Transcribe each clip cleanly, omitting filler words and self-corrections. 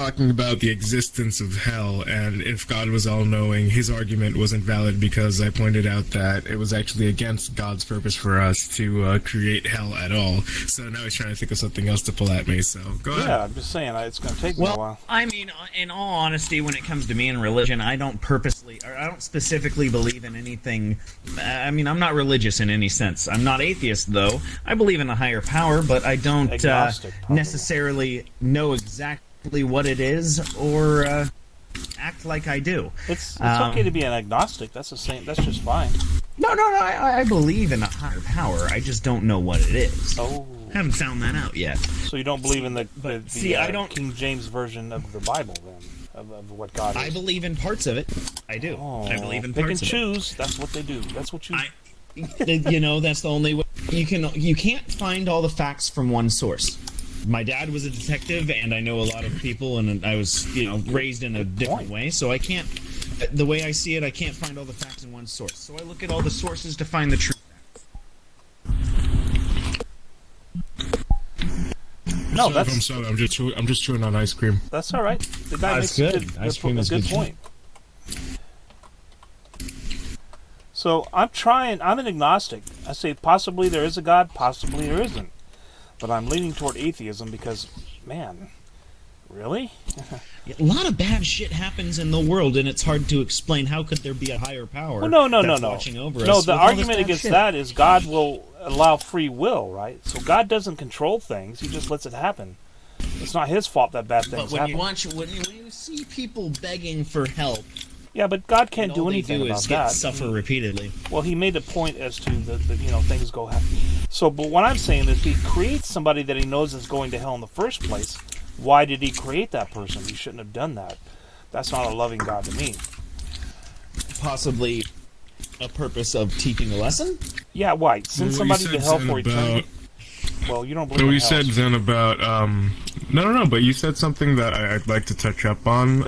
talking about the existence of hell, and if God was all-knowing, his argument wasn't valid because I pointed out that it was actually against God's purpose for us to create hell at all. So now he's trying to think of something else to pull at me, so go ahead. Yeah, I'm just saying, it's going to take me a while. I mean, in all honesty, when it comes to me and religion, I don't specifically believe in anything. I mean, I'm not religious in any sense. I'm not atheist, though. I believe in a higher power, but I don't necessarily know exactly what it is or act like I do. It's okay to be an agnostic. That's just fine. No. I believe in a higher power. I just don't know what it is. Oh. Haven't found that out yet. So you don't believe in the I don't King James version of the Bible, then, of what God is? I believe in parts of it. I do. Oh, I believe in they parts can of choose. That's what they do. That's what you... That's the only way. You can't find all the facts from one source. My dad was a detective, and I know a lot of people, and I was, raised in a different way, so I can't... The way I see it, I can't find all the facts in one source. So I look at all the sources to find the truth. No, I'm sorry. I'm just chewing on ice cream. That's all right. The guy makes good. Ice cream is a good point. So I'm an agnostic. I say possibly there is a God, possibly there isn't. But I'm leaning toward atheism because, man, really? A lot of bad shit happens in the world, and it's hard to explain. How could there be a higher power? Well, no. Watching over us no, the with all this argument bad against shit? that is God will allow free will, right? So God doesn't control things; He just lets it happen. It's not His fault that bad things But happen. when you see people begging for help, yeah, but God can't do all anything they do about is that. suffer repeatedly. Well, He made a point as to the things go happen. So, but what I'm saying is, He creates somebody that He knows is going to hell in the first place. Why did He create that person? He shouldn't have done that. That's not a loving God to me. Possibly a purpose of teaching a lesson? Yeah, why? Send somebody to hell for eternity. Well, you don't believe in hell. You said then about no, but you said something that I'd like to touch up on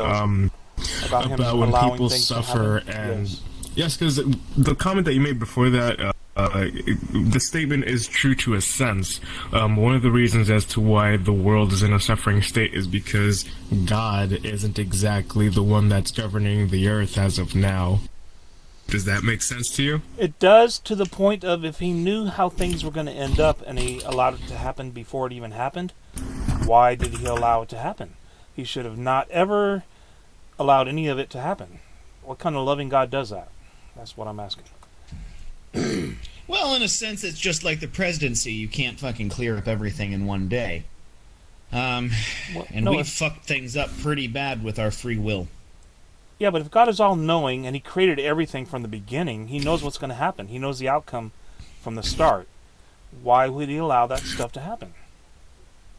about when people suffer and yes, because the comment that you made before that. The statement is true to a sense. One of the reasons as to why the world is in a suffering state is because God isn't exactly the one that's governing the earth as of now. Does that make sense to you? It does, to the point of if He knew how things were going to end up and He allowed it to happen before it even happened, why did He allow it to happen? He should have not ever allowed any of it to happen. What kind of loving God does that? That's what I'm asking. Well, in a sense, it's just like the presidency. You can't fucking clear up everything in one day. We fucked things up pretty bad with our free will. Yeah, but if God is all-knowing and He created everything from the beginning, He knows what's going to happen. He knows the outcome from the start. Why would He allow that stuff to happen?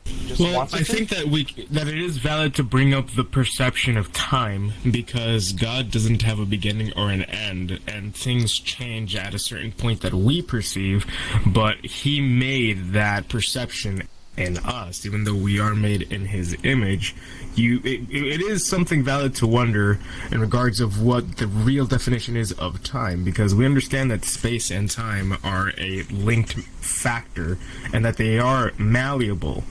I think that it is valid to bring up the perception of time because God doesn't have a beginning or an end, and things change at a certain point that we perceive, but He made that perception in us, even though we are made in His image. It is something valid to wonder in regards of what the real definition is of time, because we understand that space and time are a linked factor and that they are malleable.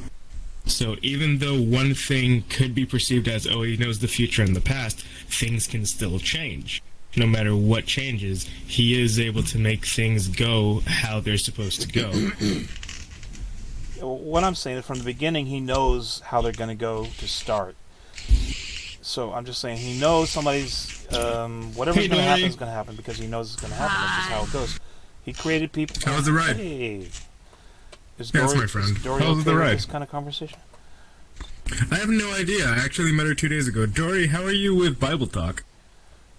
So even though one thing could be perceived as, oh, He knows the future and the past, things can still change. No matter what changes, He is able to make things go how they're supposed to go. What I'm saying is from the beginning, He knows how they're going to go to start. So I'm just saying He knows somebody's, whatever's going to happen is going to happen because He knows it's going to happen. That's just how it goes. He created people. How was the ride? Hey. That's my friend. Is Dory How was okay the with ride? this kind of conversation? I have no idea. I actually met her 2 days ago. Dory, how are you with Bible talk?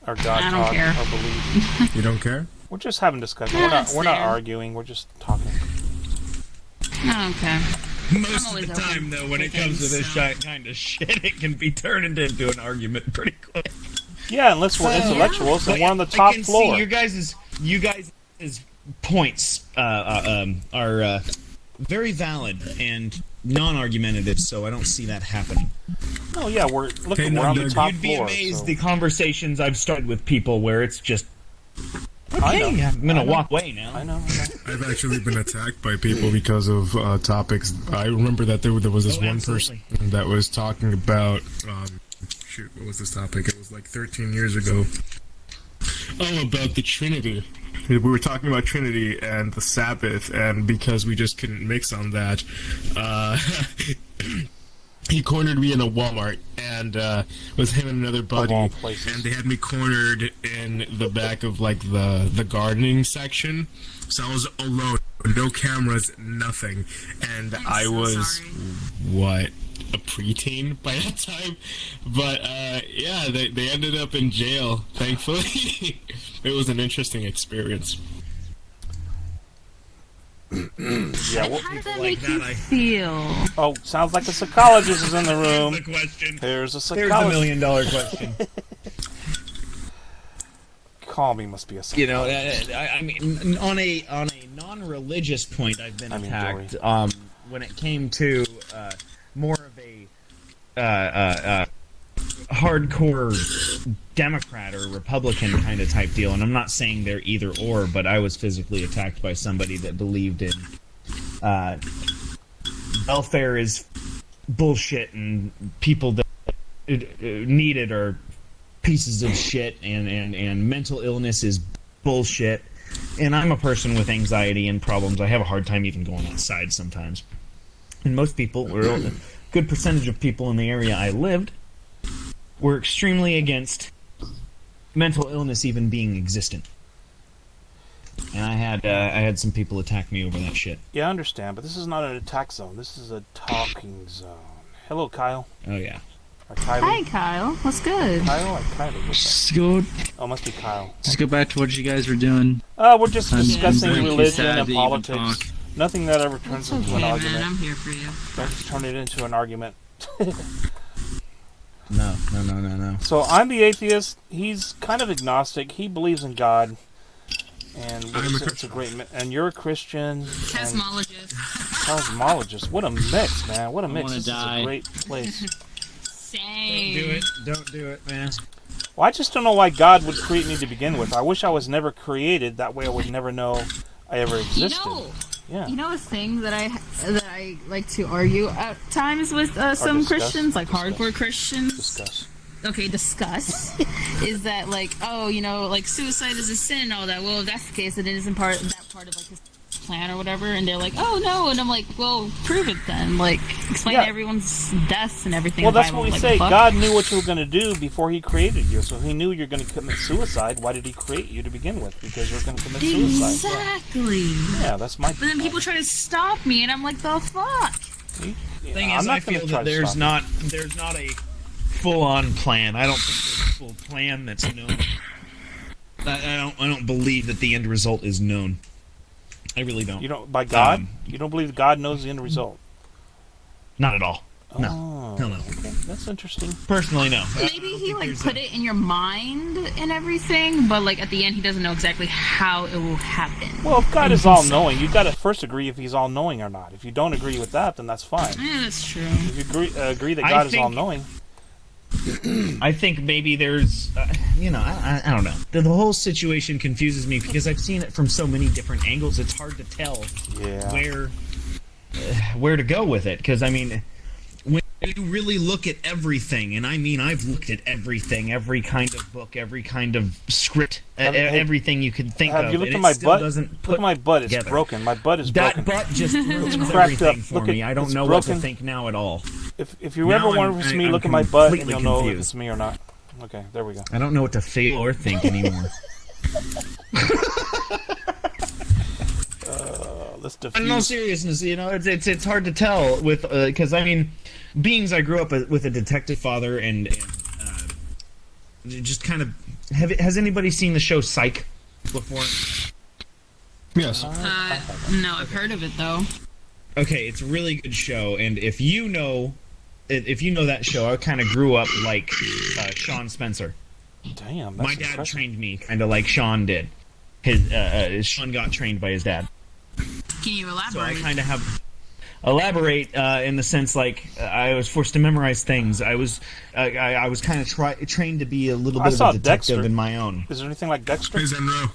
Or God I don't talk, care. or believe. You don't care? We're just having discussion. Yeah, We're not fair. arguing. We're just talking. Okay. Most of always the time, open though, when to it comes to things, this so. kind of shit, it can be turned into an argument pretty quick. Yeah, unless we're intellectuals and we're on the top I can floor. see you guys' points are very valid and non-argumentative, so I don't see that happening. No, yeah, we're Hey, we're on the top You'd be floor. amazed So. the conversations I've started with people where it's just I know. Okay, I'm gonna walk away now. I know. I've actually been attacked by people because of topics. I remember that there was this one person that was talking about. Shoot, what was this topic? It was like 13 years ago. Oh, about the Trinity. We were talking about Trinity and the Sabbath, and because we just couldn't mix on that, he cornered me in a Walmart, and with him and another buddy, and they had me cornered in the back of like the gardening section. So I was alone, no cameras, nothing, and I was what, a preteen by that time. But yeah, they ended up in jail. Thankfully, it was an interesting experience. Yeah, How did that make you feel? Oh, sounds like a psychologist is in the room. Here's the question. There's a There's psychologist. the million-dollar question. Call me must be a psychologist. You know, I mean, on a non-religious point, I've been attacked. When it came to more of a hardcore Democrat or Republican kind of type deal, and I'm not saying they're either or, but I was physically attacked by somebody that believed in welfare is bullshit and people that need it are pieces of shit, and mental illness is bullshit. And I'm a person with anxiety and problems. I have a hard time even going outside sometimes. And most people, or a good percentage of people in the area I lived, were extremely against mental illness even being existent. And I had some people attack me over that shit. Yeah, I understand, but this is not an attack zone. This is a talking zone. Hello, Kyle. Oh yeah. Or Kylie. Hi, Kyle. What's good? Kyle or Kylie? What's Just go, Oh, must be Kyle. just go back to what you guys were doing. We're just discussing I'm religion sad and that you even politics. talk. Nothing that ever turns It's into okay, an man. argument. I'm here for you. Don't turn it into an argument. No. So I'm the atheist. He's kind of agnostic. He believes in God, and it's a great. And you're a Christian. Cosmologist. Cosmologist. What a mix, man! What a mix! wanna This die. is a great place. Same. Don't do it, man. Well, I just don't know why God would create me to begin with. I wish I was never created. That way, I would never know I ever existed. Yeah. You know a thing that I like to argue at times with some discuss. Christians, like Discuss. hardcore Christians. Discuss. Okay, discuss is that like, oh, you know, like suicide is a sin and all that. Well, if that's the case, then it isn't part of like his plan or whatever. And they're like, oh no, and I'm like, well, prove it then. Like, explain everyone's deaths and everything. Well, in the that's Bible. what we Like, say. fuck? God knew what you were going to do before He created you. So He knew you're going to commit suicide. Why did He create you to begin with? Because you're going to commit suicide. Exactly. Yeah, that's my. But then people try to stop me, and I'm like, the fuck. Thing is, I feel that there's not a full-on plan. I don't think there's a full plan that's known. I don't believe that the end result is known. I really don't. You don't by God. You don't believe God knows the end result. Not at all. No. Oh, No. Okay. That's interesting. Personally, no. Maybe he like put it in your mind and everything, but like at the end he doesn't know exactly how it will happen. Well, if God is all-knowing, you've got to first agree if He's all-knowing or not. If you don't agree with that, then that's fine. Yeah, that's true. If you agree that I God is think- all-knowing, I think maybe there's, I don't know. The whole situation confuses me because I've seen it from so many different angles. It's hard to tell where to go with it. Because I mean, when you really look at everything, and I mean, I've looked at everything, every kind of book, every kind of script, everything you could think of. have you looked and at it my still butt? doesn't Look put at my butt. It's together. broken. My butt is That broken. butt just ruins cracked up. everything for Look at- me. I don't it's know broken. what to think now at all. If you Now ever want to see me, I'm look at my butt, and completely you'll know if confused. it's me or not. Okay, there we go. I don't know what to feel or think anymore. Let's In all diffuse. seriousness, it's hard to tell with because I mean, beings I grew up with a detective father and just kind of has anybody seen the show Psych before? Yes. No, I've heard of it though. Okay, it's a really good show, and if you know that show, I kind of grew up like Sean Spencer. Damn, that's My dad impressive. trained me kind of like Sean did. His Sean got trained by his dad. Can you So I elaborate? kind of have elaborate in the sense like I was forced to memorize things. I was kind of trained to be a little I bit saw of a detective Dexter. in my own. Is there anything like Dexter? Hey, Zenro.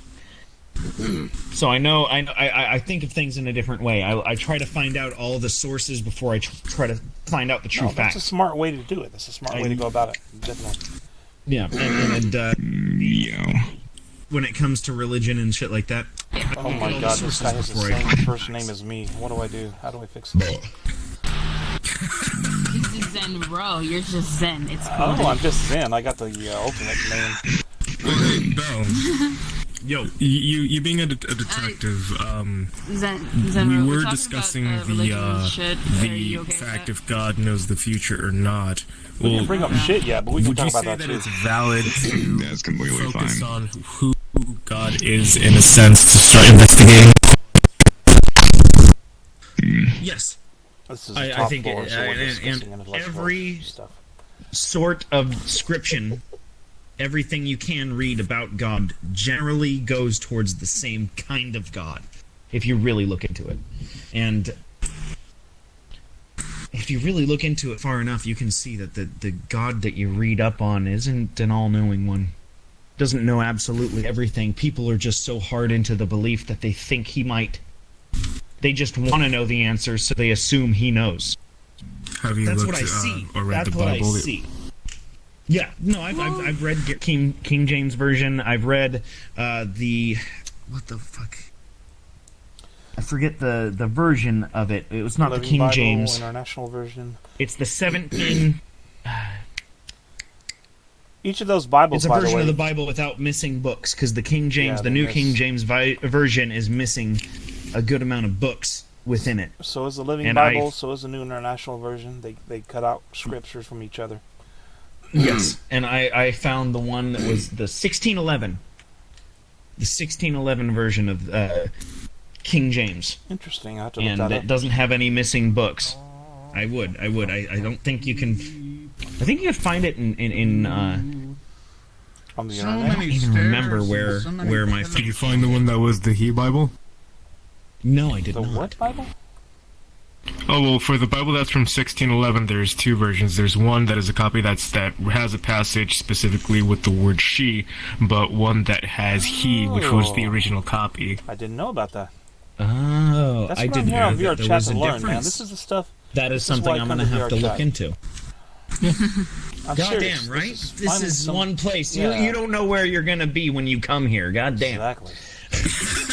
So I think of things in a different way. I try to find out all the sources before I try to find out the true That's facts. a smart way to do it. That's a smart way to go about it. Definitely. Yeah, when it comes to religion and shit like that. Oh my god, this guy has the same first name as me. What do I do? How do I fix this? This is Zen Bro. You're just Zen. It's cool. Oh, I'm just Zen. I got the ultimate name. No. Yo, you being a detective, Zen we Bro, were talking discussing about, religion and shit. Are the you okay with fact that? if God knows the future or not. We Well, can bring up shit yet, but we can would you talk say about that that it's too. valid to That's completely focus fine. on who God is, in a sense, to start investigating? yes. This is I a top think floor, so we're and discussing intellectual every stuff. sort of description, everything you can read about God generally goes towards the same kind of God, if you really look into it. And if you really look into it far enough, you can see that the God that you read up on isn't an all-knowing one. Doesn't know absolutely everything. People are just so hard into the belief that they think he might. They just want to know the answers, so they assume he knows. Have you That's looked what I see. or read That's the what Bible? I see. Yeah, no, I've read King James version. I've read the what the fuck. I forget the version of it. It was not Living the King Bible, James. International Version. It's the 17. Each of those Bibles, It's a by version the way, of the Bible without missing books, because the King James, Yeah, the new there's- King James version, is missing a good amount of books within it. so is the Living and Bible, I- so is the New International Version. They cut out scriptures from each other. Yes, and I found the one that was the 1611. The 1611 version of King James. Interesting. I have to look And that it up. doesn't have any missing books. I would. I don't think you can. I think you could find it in On the So internet. many even remember stairs, so many where my pillars. Did you find the one that was the He Bible? No, I did The not. what Bible? Oh, well, for the Bible that's from 1611, there's two versions. There's one that is a copy that has a passage specifically with the word she, but one that has he, which was the Oh. original copy. I didn't know about that. Oh, That's I what I'm didn't here know on that there VRchat was to a learn, difference. man. This is the stuff. That is is something why I I'm come going to to have to look VRchat. into. I'm God serious. damn, right? This finally is some- one place. Yeah. You don't know where you're going to be when you come here. God damn. Exactly.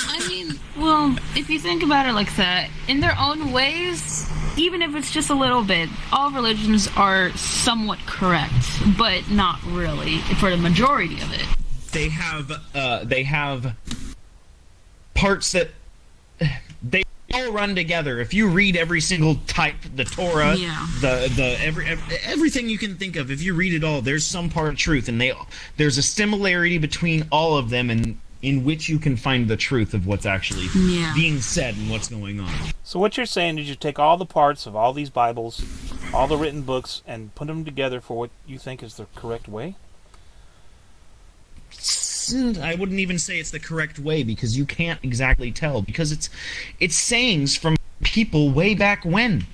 I mean, well, if you think about it like that, in their own ways, even if it's just a little bit, all religions are somewhat correct, but not really for the majority of it. They have parts that they all run together. If you read every single type, the Torah, Yeah. everything you can think of, if you read it all, there's some part of truth, and there's a similarity between all of them, and in which you can find the truth of what's actually Yeah. being said and what's going on. So what you're saying is you take all the parts of all these Bibles, all the written books, and put them together for what you think is the correct way? I wouldn't even say it's the correct way, because you can't exactly tell, because it's sayings from people way back when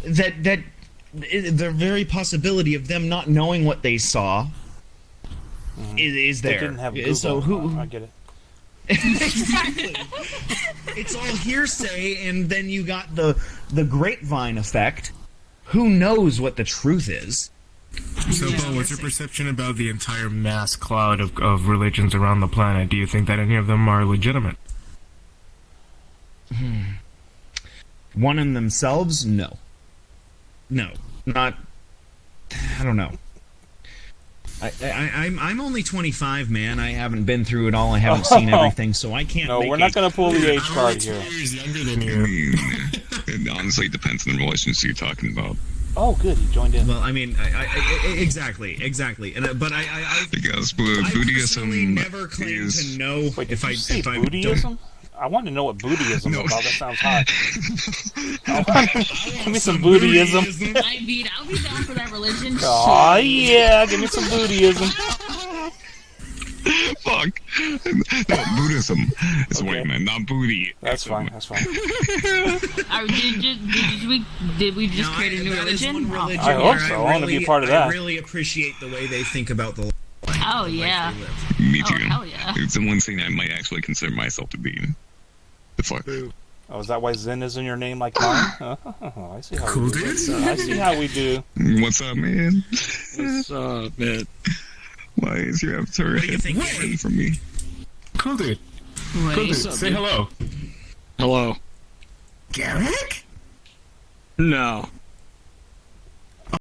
that the very possibility of them not knowing what they saw is They there. didn't have Google. So who I get it. exactly? It's all hearsay, and then you got the grapevine effect. Who knows what the truth is? So, Yeah. Bo, what's your perception about the entire mass cloud of religions around the planet? Do you think that any of them are legitimate? One in themselves? No. No. Not. I don't know. I'm only 25, man. I haven't been through it all. I haven't seen everything, so I can't. No, make we're not a- going to pull the age I'm card only 2 here. years younger than I you. mean, it honestly depends on the relationship you're talking about. Oh, good. He joined in. Well, I mean, exactly, and but I Because personally Buddhism never claimed is to know Wait, did if you I say if I Buddhism? I want to know what Buddhism No. is about. That sounds hot. Give me some Buddhism. I mean, I'll be down for that religion. Oh yeah, give me some Buddhism. fuck. No, Buddhism. It's Okay. white man, not booty. That's fine. That's fine. Did we just No, create a new that is religion? one religion I hope where so. I wanna be a really- part of I that. really appreciate the way they think about the Oh yeah. Me Oh too. hell yeah. It's the one thing I might actually consider myself to be. The fuck? Oh, is that why Zen is in your name like mine? Oh, I see how Cool we do. dude. I see how we do. What's up, man? What's up, man? Why is your avatar do you think, hidden from me? Cool dude. Cool Wait. dude. Say hello. Hello. Garrick? No.